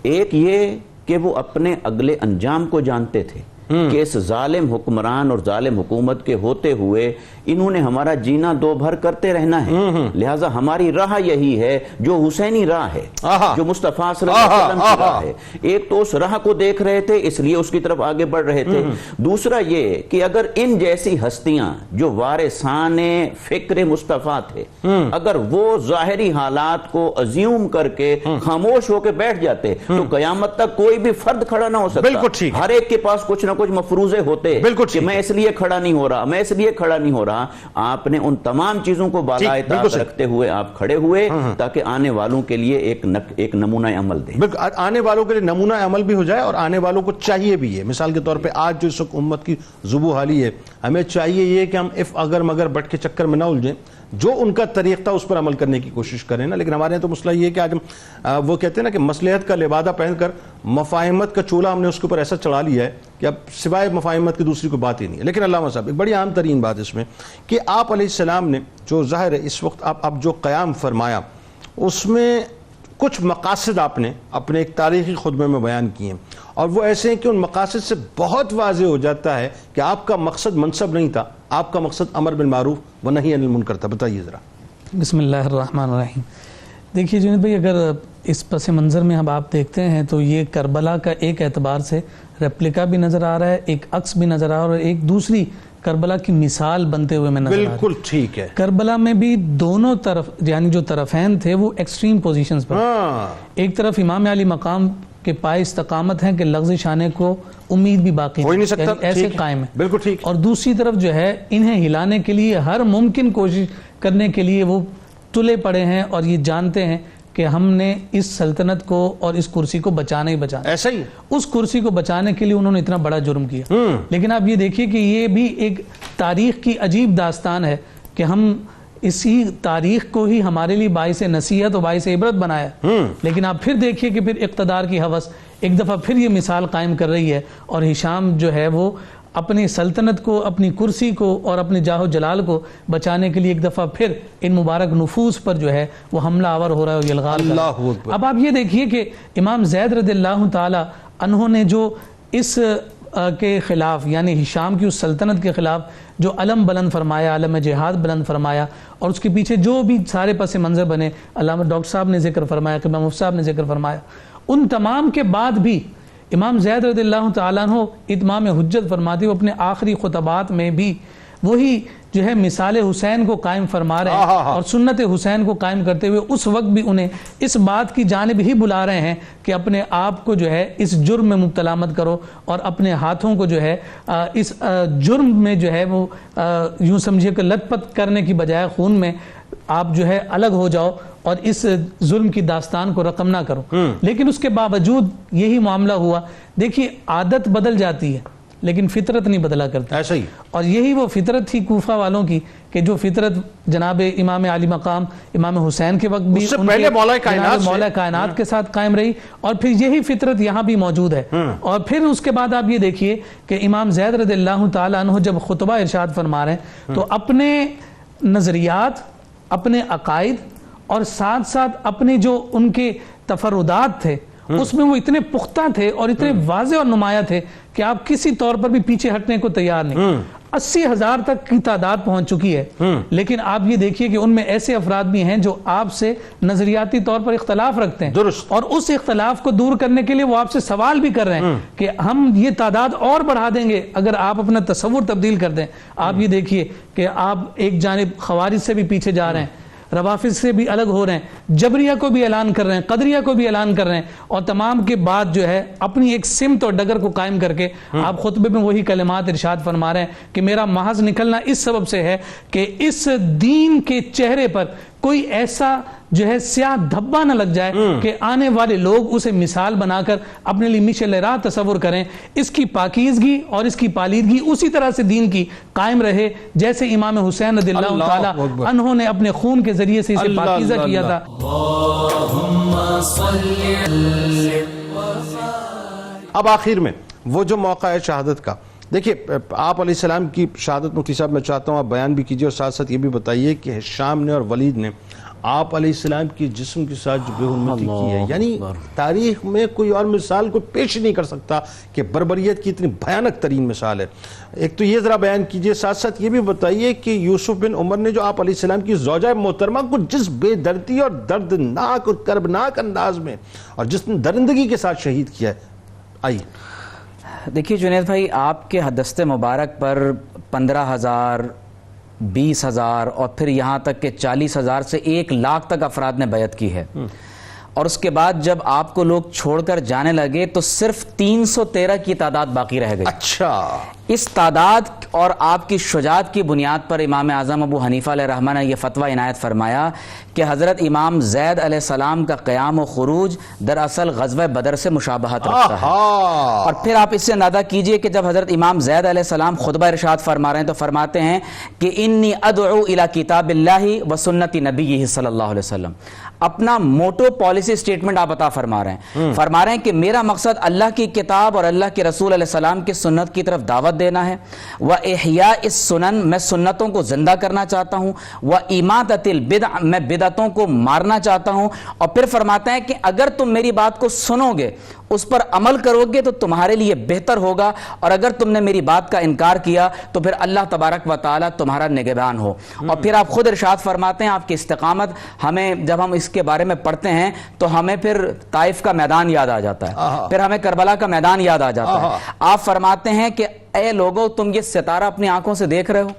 ایک یہ کہ وہ اپنے اگلے انجام کو جانتے تھے کہ اس ظالم حکمران اور ظالم حکومت کے ہوتے ہوئے انہوں نے ہمارا جینا دو بھر کرتے رہنا ہے، لہٰذا ہماری راہ یہی ہے جو حسینی راہ ہے، جو مصطفیٰ صلی اللہ علیہ وسلم کی راہ ہے۔ ایک تو اس راہ کو دیکھ رہے تھے اس لیے اس کی طرف آگے بڑھ رہے تھے، دوسرا یہ کہ اگر ان جیسی ہستیاں جو وارثان فکر مصطفیٰ تھے اگر وہ ظاہری حالات کو ازیوم کر کے خاموش ہو کے بیٹھ جاتے تو قیامت تک کوئی بھی فرد کھڑا نہ ہو سکتا، ہر ایک کے پاس کچھ نہ کچھ مفروضے ہوتے کہ میں اس لیے کھڑا نہیں ہو رہا، میں اس لیے کھڑا نہیں ہو رہا۔ آپ نے ان تمام چیزوں کو بالائے طاقت رکھتے ہوئے آپ کھڑے ہوئے تاکہ آنے والوں کے لیے ایک نمونہ عمل دیں، آنے والوں کے لیے نمونہ عمل بھی ہو جائے اور آنے والوں کو چاہیے بھی ہے۔ مثال کے طور پہ آج جو اس وقت امت کی ذبح حالی ہے، ہمیں چاہیے یہ کہ ہم اگر مگر بٹ کے چکر میں نہ الجھیں، جو ان کا طریق تھا اس پر عمل کرنے کی کوشش کریں نا، لیکن ہمارے یہاں تو مسئلہ یہ ہے کہ آج ہم وہ کہتے ہیں نا کہ مصلحت کا لبادہ پہن کر مفاہمت کا چولہا ہم نے اس کے اوپر ایسا چڑھا لیا ہے کہ اب سوائے مفاہمت کی دوسری کوئی بات ہی نہیں ہے۔ لیکن علامہ صاحب ایک بڑی عام ترین بات اس میں کہ آپ علیہ السلام نے جو ظاہر ہے اس وقت آپ جو قیام فرمایا اس میں کچھ مقاصد آپ نے اپنے ایک تاریخی خطبے میں بیان کیے ہیں اور وہ ایسے ہیں کہ ان مقاصد سے بہت واضح ہو جاتا ہے کہ آپ کا مقصد منصب نہیں تھا، آپ کا مقصد امر بالمعروف و نہی عن المنکر تھا۔ بتائیے ذرا۔ بسم اللہ الرحمن الرحیم۔ دیکھیے جنید بھائی، اگر اس پس منظر میں اب آپ دیکھتے ہیں تو یہ کربلا کا ایک اعتبار سے ریپلیکا بھی نظر آ رہا ہے، ایک عکس بھی نظر آ رہا ہے اور ایک دوسری کربلا کی مثال بنتے ہوئے میں نظر آ رہا ہے۔ بالکل ٹھیک ہے۔ کربلا میں بھی دونوں طرف یعنی جو طرفین تھے وہ ایکسٹریم پوزیشنز پر، ایک طرف امام علی مقام کے پائے استقامت ہیں کہ لغزش آنے کو امید بھی باقی ہو ہی نہیں سکتا، ایسے قائم ہے، بالکل ٹھیک، اور دوسری طرف جو ہے انہیں ہلانے کے لیے ہر ممکن کوشش کرنے کے لیے وہ تلے پڑے ہیں اور یہ جانتے ہیں کہ ہم نے اس سلطنت کو اور اس کرسی کو بچانا ہی بچانا، ایسا ہی اس کرسی کو بچانے کے لیے انہوں نے اتنا بڑا جرم کیا۔ لیکن آپ یہ دیکھیے کہ یہ بھی ایک تاریخ کی عجیب داستان ہے کہ ہم اسی تاریخ کو ہی ہمارے لیے باعث نصیحت اور باعث عبرت بنایا، لیکن آپ پھر دیکھیے کہ پھر اقتدار کی ہوس ایک دفعہ پھر یہ مثال قائم کر رہی ہے اور ہشام جو ہے وہ اپنی سلطنت کو، اپنی کرسی کو اور اپنے جاہ و جلال کو بچانے کے لیے ایک دفعہ پھر ان مبارک نفوس پر جو ہے وہ حملہ آور ہو رہا ہے اور یلغار کر رہا ہے۔ اب آپ یہ دیکھیے کہ امام زید رضی اللہ تعالی عنہ نے جو اس کے خلاف یعنی ہشام کی اس سلطنت کے خلاف جو علم بلند فرمایا، علم جہاد بلند فرمایا، اور اس کے پیچھے جو بھی سارے پس منظر بنے، علامہ ڈاکٹر صاحب نے ذکر فرمایا، قبلہ مفتی صاحب نے ذکر فرمایا، ان تمام کے بعد بھی امام زید رضی اللہ تعالیٰ عنہ اتمام حجت فرماتے ہوئے اپنے آخری خطبات میں بھی وہی جو ہے مثال حسین کو قائم فرما رہے ہیں اور سنت حسین کو قائم کرتے ہوئے اس وقت بھی انہیں اس بات کی جانب ہی بلا رہے ہیں کہ اپنے آپ کو جو ہے اس جرم میں مبتلا مت کرو، اور اپنے ہاتھوں کو جو ہے اس جرم میں جو ہے وہ یوں سمجھیے کہ لت پت کرنے کی بجائے خون میں آپ جو ہے الگ ہو جاؤ اور اس ظلم کی داستان کو رقم نہ کرو۔ لیکن اس کے باوجود یہی معاملہ ہوا۔ دیکھیے عادت بدل جاتی ہے لیکن فطرت نہیں بدلا کرتی، ایسا ہی، اور یہی وہ فطرت تھی کوفہ والوں کی کہ جو فطرت جناب امام علی مقام امام حسین کے وقت بھی اس سے پہلے مولا کائنات کے ساتھ قائم رہی، اور پھر یہی فطرت یہاں بھی موجود ہے۔ اور پھر اس کے بعد آپ یہ دیکھیے کہ امام زید رضی اللہ تعالیٰ عنہ جب خطبہ ارشاد فرما رہے ہیں تو اپنے نظریات، اپنے عقائد اور ساتھ ساتھ اپنے جو ان کے تفردات تھے اس میں وہ اتنے پختہ تھے اور اتنے واضح اور نمایاں تھے کہ آپ کسی طور پر بھی پیچھے ہٹنے کو تیار نہیں۔ 80,000 تک کی تعداد پہنچ چکی ہے، لیکن آپ یہ دیکھیے کہ ان میں ایسے افراد بھی ہیں جو آپ سے نظریاتی طور پر اختلاف رکھتے ہیں، درست، اور اس اختلاف کو دور کرنے کے لیے وہ آپ سے سوال بھی کر رہے ہیں کہ ہم یہ تعداد اور بڑھا دیں گے اگر آپ اپنا تصور تبدیل کر دیں۔ آپ یہ دیکھیے کہ آپ ایک جانب خوارج سے بھی پیچھے جا رہے ہیں، روافض سے بھی الگ ہو رہے ہیں، جبریہ کو بھی اعلان کر رہے ہیں، قدریہ کو بھی اعلان کر رہے ہیں، اور تمام کے بعد جو ہے اپنی ایک سمت اور ڈگر کو قائم کر کے آپ خطبے میں وہی کلمات ارشاد فرما رہے ہیں کہ میرا محض نکلنا اس سبب سے ہے کہ اس دین کے چہرے پر کوئی ایسا جو ہے سیاہ دھبا نہ لگ جائے کہ آنے والے لوگ اسے مثال بنا کر اپنے لیے مشعل راہ تصور کریں۔ اس کی پاکیزگی اور اس کی پالیدگی اسی طرح سے دین کی قائم رہے جیسے امام حسین رضی اللہ تعالی عنہ نے اپنے خون کے ذریعے سے اسے پاکیزہ کیا تھا۔ اب آخر میں وہ جو موقع ہے شہادت کا، دیکھیے آپ علیہ السلام کی شہادت مفتی صاحب میں چاہتا ہوں آپ بیان بھی کیجئے، اور ساتھ ساتھ یہ بھی بتائیے کہ ہشام نے اور ولید نے آپ علیہ السلام کی جسم کے ساتھ جو بے حرمتی کی ہے، یعنی تاریخ میں کوئی اور مثال کو پیش نہیں کر سکتا کہ بربریت کی اتنی بھیانک ترین مثال ہے۔ ایک تو یہ ذرا بیان کیجئے، ساتھ ساتھ یہ بھی بتائیے کہ یوسف بن عمر نے جو آپ علیہ السلام کی زوجہ محترمہ کو جس بے دردی اور دردناک اور کربناک انداز میں اور جس نے درندگی کے ساتھ شہید کیا ہے، آئیے۔ دیکھیے جنید بھائی، آپ کے دست مبارک پر 15,000 20,000 اور پھر یہاں تک کہ 40,000 سے 1,00,000 تک افراد نے بیعت کی ہے، اور اس کے بعد جب آپ کو لوگ چھوڑ کر جانے لگے تو صرف 313 کی تعداد باقی رہ گئی۔ اچھا، اس تعداد اور آپ کی شجاعت کی بنیاد پر امام اعظم ابو حنیفہ علیہ رحمہ نے یہ فتویٰ عنایت فرمایا کہ حضرت امام زید علیہ السلام کا قیام و خروج دراصل غزوہ بدر سے مشابہت رکھتا ہے۔ اور پھر آپ اس سے اندازہ کیجئے کہ جب حضرت امام زید علیہ السلام خطبہ ارشاد فرما رہے ہیں تو فرماتے ہیں کہ انی ادعو الی کتاب اللہ و سنت نبیہ صلی اللہ علیہ وسلم۔ اپنا موٹو پالیسی سٹیٹمنٹ آپ عطا فرما رہے ہیں کہ میرا مقصد اللہ کی کتاب اور اللہ کے رسول علیہ السلام کی سنت کی طرف دعوت دینا ہے، وَإِحْيَاءِ السُّنَن، میں سنتوں کو زندہ کرنا چاہتا ہوں، وَإِمَاتَةِ الْبِدْعِ، میں بدعتوں کو مارنا چاہتا ہوں۔ اور پھر فرماتے ہیں کہ اگر تم میری بات کو سنو گے، اس پر عمل کرو گے تو تمہارے لیے بہتر ہوگا، اور اگر تم نے میری بات کا انکار کیا تو پھر اللہ تبارک و تعالیٰ تمہارا نگہبان ہو۔ اور پھر آپ خود ارشاد فرماتے ہیں آپ کی استقامت، ہمیں جب ہم اس کے بارے میں پڑھتے ہیں تو ہمیں پھر طائف کا میدان یاد آ جاتا ہے، پھر ہمیں کربلا کا میدان یاد آ جاتا ہے۔ آپ فرماتے ہیں کہ اے لوگو، تم یہ ستارہ اپنی آنکھوں سے دیکھ رہے ہو؟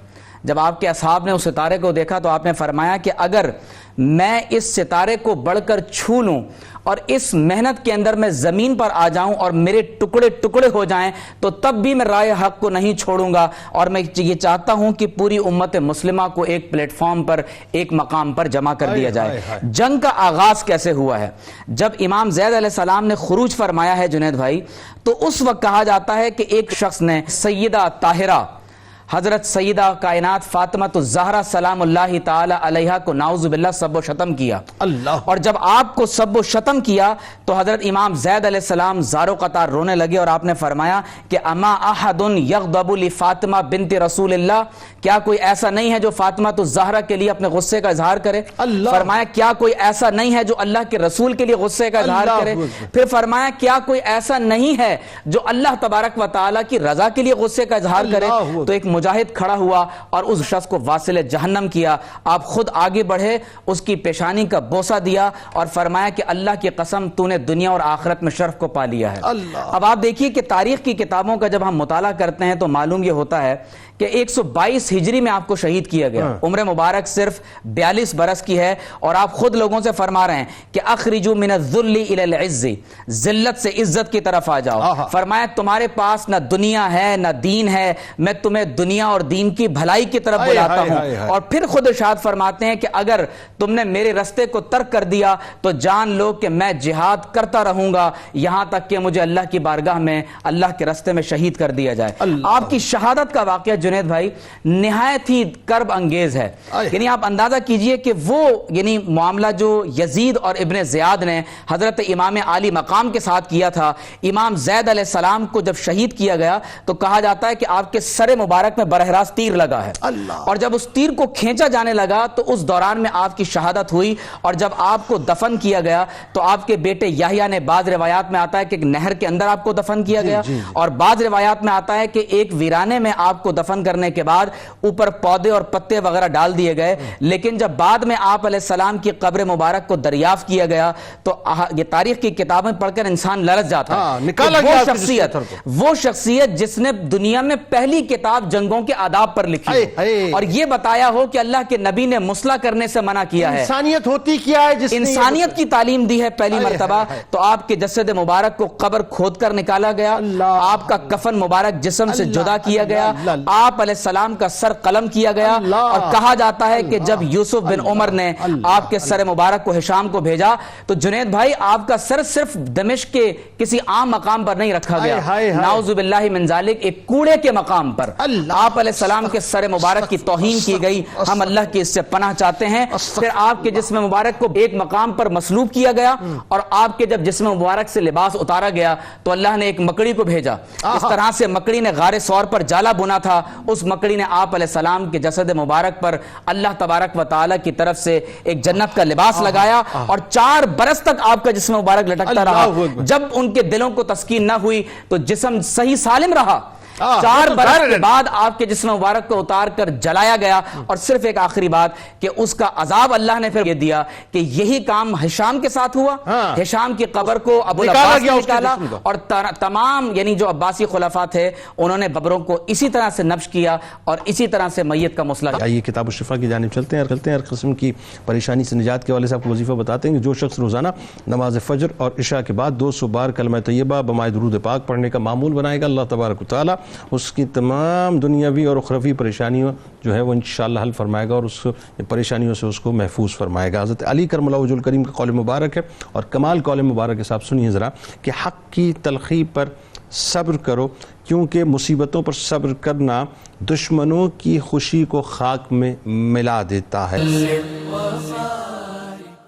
جب آپ کے اصحاب نے اس ستارے کو دیکھا تو آپ نے فرمایا کہ اگر میں اس ستارے کو بڑھ کر چھو لوں اور اس محنت کے اندر میں زمین پر آ جاؤں اور میرے ٹکڑے ٹکڑے ہو جائیں تو تب بھی میں رائے حق کو نہیں چھوڑوں گا، اور میں یہ چاہتا ہوں کہ پوری امت مسلمہ کو ایک پلیٹ فارم پر، ایک مقام پر جمع کر دیا جائے۔ جنگ کا آغاز کیسے ہوا ہے؟ جب امام زید علیہ السلام نے خروج فرمایا ہے جنید بھائی، تو اس وقت کہا جاتا ہے کہ ایک شخص نے سیدہ طاہرہ حضرت سیدہ کائنات فاطمہ الزہرا سلام اللہ تعالی علیہا کو نعوذ باللہ سب و شتم کیا. اللہ. اور جب آپ کو سب و شتم کیا تو حضرت امام زید علیہ السلام زار و قطار رونے لگے اور آپ نے فرمایا کہ اما احد یغضب لفاطمہ بنت رسول اللہ، کیا کوئی ایسا نہیں ہے جو فاطمہ الزہرا کے لیے اپنے غصے کا اظہار کرے؟ اللہ. فرمایا کیا کوئی ایسا نہیں ہے جو اللہ کے رسول کے لیے غصے کا اظہار اللہ کرے؟ اکبر. پھر فرمایا کیا کوئی ایسا نہیں ہے جو اللہ تبارک و تعالیٰ کی رضا کے لیے غصے کا اظہار کرے؟ اللہ اکبر. تو ایک مجاہد کھڑا ہوا اور اس شخص کو واصل جہنم کیا. آپ خود آگے بڑھے، اس کی پیشانی کا بوسہ دیا اور فرمایا کہ اللہ کی قسم تو نے دنیا اور آخرت میں شرف کو پا لیا ہے. اللہ. اب آپ دیکھیے کہ تاریخ کی کتابوں کا جب ہم مطالعہ کرتے ہیں تو معلوم یہ ہوتا ہے کہ 122 ہجری میں آپ کو شہید کیا گیا. عمر مبارک صرف 42 برس کی ہے اور آپ خود لوگوں سے فرما رہے ہیں کہ اخرجوا من الذل الى العز، ذلت سے عزت کی طرف آ جاؤ. فرمایا تمہارے پاس نہ دنیا ہے نہ دین ہے، میں تمہیں دنیا اور دین کی بھلائی کی طرف بلاتا ہوں. اور پھر خود ارشاد فرماتے ہیں کہ اگر تم نے میرے رستے کو ترک کر دیا تو جان لو کہ میں جہاد کرتا رہوں گا یہاں تک کہ مجھے اللہ کی بارگاہ میں اللہ کے رستے میں شہید کر دیا جائے. آپ کی شہادت کا واقعہ جنید بھائی نہایت ہی کرب انگیز ہے. یعنی آپ اندازہ کیجئے کہ وہ یعنی معاملہ جو یزید اور ابن زیاد نے حضرت امام عالی مقام کے ساتھ کیا تھا، امام زید علیہ السلام کو جب شہید کیا گیا تو کہا جاتا ہے کہ آپ کے سر مبارک میں براہ راست تیر لگا ہے. اور جب اس تیر کو کھینچا جانے لگا تو اس دوران میں آپ کی شہادت ہوئی. اور جب آپ کو دفن کیا گیا تو آپ کے بیٹے یحییٰ نے، بعض روایات میں آتا ہے کہ ایک نہر کے اندر آپ کو دفن کیا گیا اور بعض روایات میں آتا ہے کہ ایک ویرانے میں آپ کو دفن کرنے کے بعد اوپر پودے اور پتے وغیرہ ڈال دیے گئے. لیکن جب بعد میں آپ علیہ السلام کی قبر مبارک کو دریافت کیا گیا تو یہ تاریخ کی کتابیں پڑھ کر انسان لرز جاتا ہے. وہ شخصیت جس نے دنیا میں پہلی کتاب جنگوں کے آداب پر لکھی اور یہ بتایا ہو کہ اللہ کے نبی نے مسلح کرنے سے منع کیا ہے. انسانیت ہوتی کیا ہے؟ جس انسانیت کی تعلیم دی ہے پہلی مرتبہ. تو آپ کے جسد مبارک کو قبر کھود کر نکالا گیا، آپ کا کفن مبارک جسم سے جدا کیا گیا، آپ علیہ السلام کا سر قلم کیا گیا. اور کہا جاتا ہے کہ جب یوسف بن عمر نے آپ کے سر مبارک کو ہشام کو بھیجا تو جنید بھائی آپ کا سر صرف دمشق کے کسی عام مقام پر نہیں رکھا گیا، نعوذ باللہ من ذالک ایک کوڑے کے مقام پر آپ علیہ السلام کے سر مبارک کی توہین کی گئی. ہم اللہ کی اس سے پناہ چاہتے ہیں. پھر آپ کے جسم مبارک کو ایک مقام پر مصلوب کیا گیا اور آپ کے جب جسم مبارک سے لباس اتارا گیا تو اللہ نے ایک مکڑی کو بھیجا. اس طرح سے مکڑی نے غار ثور پر جالا بنا تھا، اس مکڑی نے آپ علیہ السلام کے جسد مبارک پر اللہ تبارک و تعالی کی طرف سے ایک جنت کا لباس لگایا اور 4 برس تک آپ کا جسم مبارک لٹکتا رہا. جب ان کے دلوں کو تسکین نہ ہوئی تو جسم صحیح سالم رہا. 4 برس کے بعد آپ کے جسم مبارک کو اتار کر جلایا گیا. اور صرف ایک آخری بات کہ اس کا عذاب اللہ نے پھر یہ دیا کہ یہی کام ہشام کے ساتھ ہوا. ہشام کی قبر کو ابو العباس نے نکالا اور تمام یعنی جو عباسی خلفاء تھے انہوں نے قبروں کو اسی طرح سے نبش کیا اور اسی طرح سے میت کا مسئلہ. آئیے کتاب الشفا کی جانب چلتے ہیں. ہر قسم کی پریشانی سے نجات کے والے سے آپ کو وظیفہ بتاتے ہیں کہ جو شخص روزانہ نماز فجر اور عشاء کے بعد 200 بار کلمہ طیبہ بمائے درود پاک پڑھنے کا معمول بنائے گا، اللہ تبارک و تعالی اس کی تمام دنیاوی اور اخروی پریشانیوں جو ہے وہ انشاءاللہ حل فرمائے گا اور اس پریشانیوں سے اس کو محفوظ فرمائے گا. حضرت علی کرم اللہ وجہ الکریم کا قول مبارک ہے اور کمال قول مبارک کے ساتھ سنیے ذرا کہ حق کی تلخی پر صبر کرو کیونکہ مصیبتوں پر صبر کرنا دشمنوں کی خوشی کو خاک میں ملا دیتا ہے.